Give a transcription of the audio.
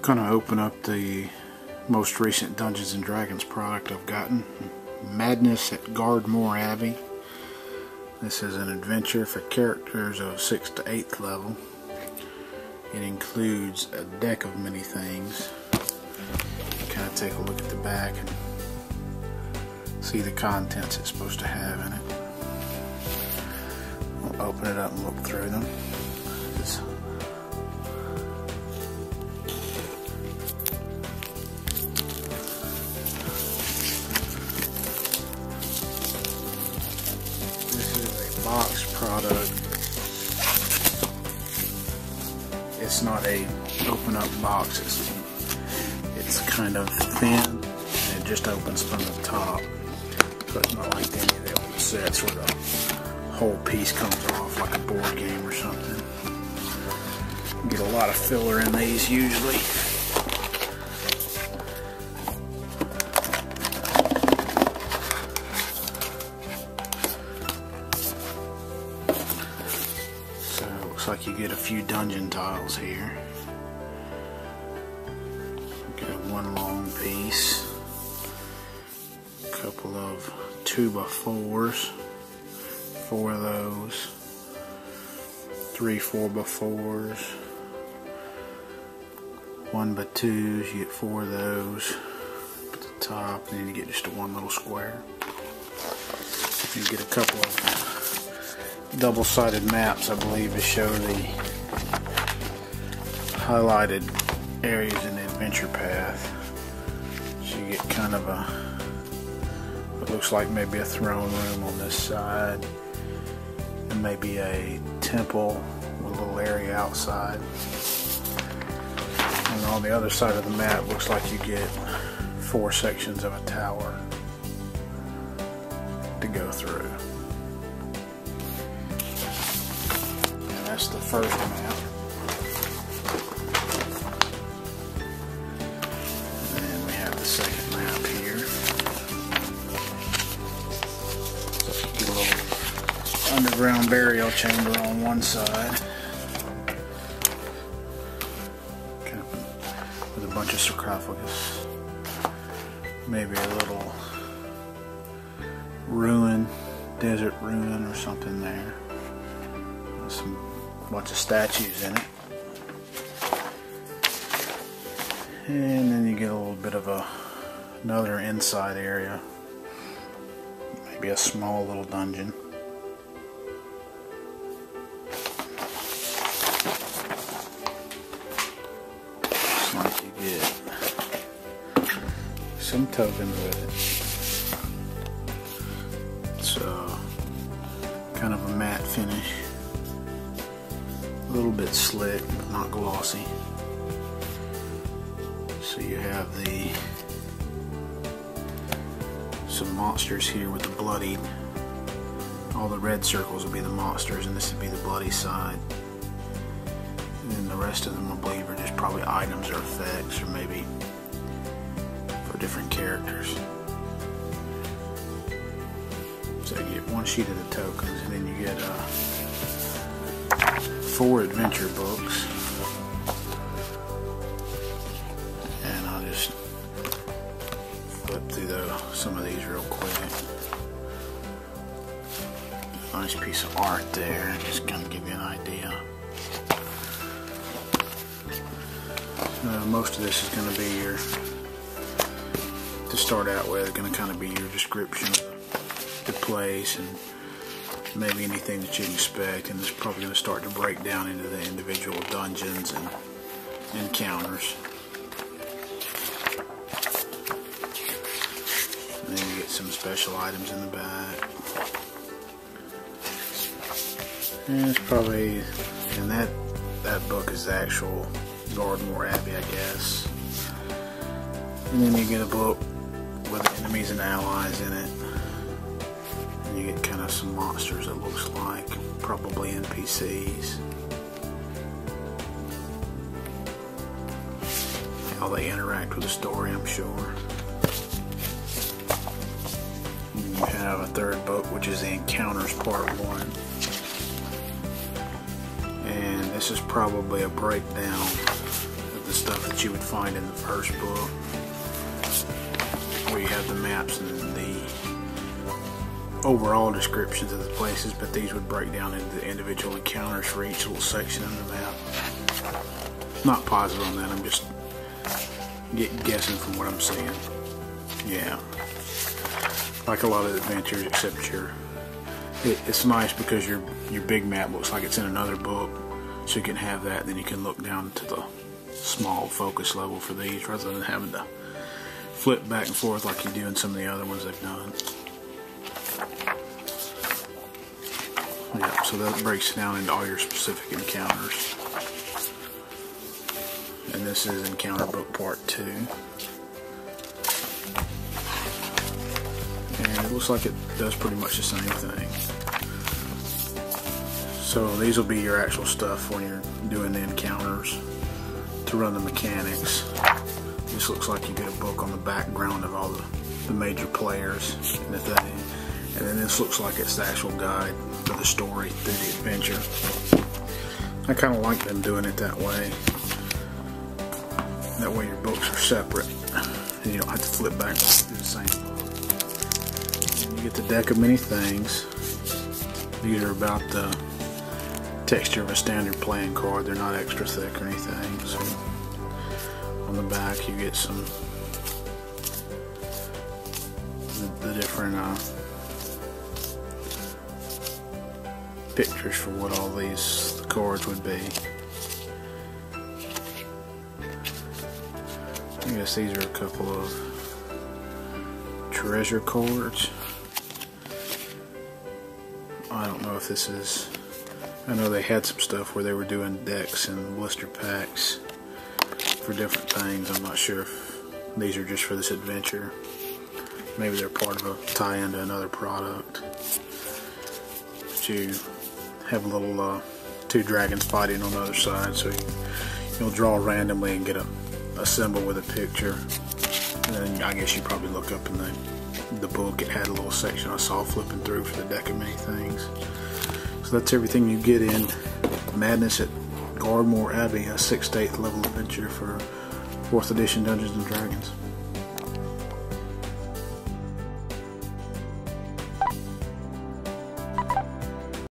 Going to open up the most recent Dungeons & Dragons product I've gotten, Madness at Gardmore Abbey. This is an adventure for characters of 6th to 8th level. It includes a deck of many things. Kind of take a look at the back and see the contents it's supposed to have in it. We'll open it up and look through them. Box product. It's not a open up box, it's kind of thin and it just opens from the top, so it's not like any of the old sets where the whole piece comes off like a board game or something. You get a lot of filler in these usually. Like you get a few dungeon tiles here. Get one long piece, a couple of 2x4s, 4 of those, 3 4x4s, 1x2s, you get 4 of those at the top, and then you get just a one little square. You get a couple of double-sided maps, I believe, to show the highlighted areas in the adventure path. So you get kind of a, it looks like maybe a throne room on this side, and maybe a temple with a little area outside. And on the other side of the map, looks like you get 4 sections of a tower to go through. That's the first map. And then we have the second map here. So you get a little underground burial chamber on one side. Kind of with a bunch of sarcophagus. Maybe a little ruin, desert ruin or something there. Some bunch of statues in it, and then you get a little bit of another inside area, maybe a small little dungeon. Looks like you get some tokens with it. It's kind of a matte finish. A little bit slick, but not glossy. So you have some monsters here with the bloodied. All the red circles will be the monsters, and this would be the bloody side. And then the rest of them, I believe, are just probably items or effects, or maybe for different characters. So you get one sheet of the tokens, and then you get 4 adventure books, and I'll just flip through some of these real quick. Nice piece of art there, just kind of give you an idea. Most of this is going to be to start out with, going to kind of be your description of the place and maybe anything that you can expect, and it's probably going to start to break down into the individual dungeons and encounters. And then you get some special items in the back. And it's probably, and that book is the actual Gardmore Abbey, I guess. And then you get a book with enemies and allies in it. You get kind of some monsters, it looks like, probably NPCs. How they interact with the story, I'm sure. And you have a third book, which is the Encounters Part 1. And this is probably a breakdown of the stuff that you would find in the first book, where you have the maps and the overall descriptions of the places, but these would break down into the individual encounters for each little section of the map. Not positive on that, I'm just guessing from what I'm seeing. Yeah, like a lot of adventures, except it's nice because your big map looks like it's in another book, so you can have that, then you can look down to the small focus level for these rather than having to flip back and forth like you do in some of the other ones they've done. Yeah, so that breaks down into all your specific encounters. And this is Encounter Book Part 2. And it looks like it does pretty much the same thing. So these will be your actual stuff when you're doing the encounters to run the mechanics. This looks like you get a book on the background of all the major players and the thing. And then this looks like it's the actual guide for the story through the adventure. I kind of like them doing it that way. That way your books are separate and you don't have to flip back through the same book. And you get the deck of many things. These are about the texture of a standard playing card. They're not extra thick or anything. So on the back you get some the different pictures for what all these cards would be. I guess these are a couple of treasure cards. I don't know if this is... I know they had some stuff where they were doing decks and blister packs for different things. I'm not sure if these are just for this adventure. Maybe they're part of a tie-in to another product. But you have a little two dragons fighting on the other side, so you'll draw randomly and get a symbol with a picture. And then I guess you probably look up in the book, it had a little section I saw flipping through for the deck of many things. So that's everything you get in Madness at Gardmore Abbey, a 6th to 8th level adventure for 4th edition Dungeons and Dragons.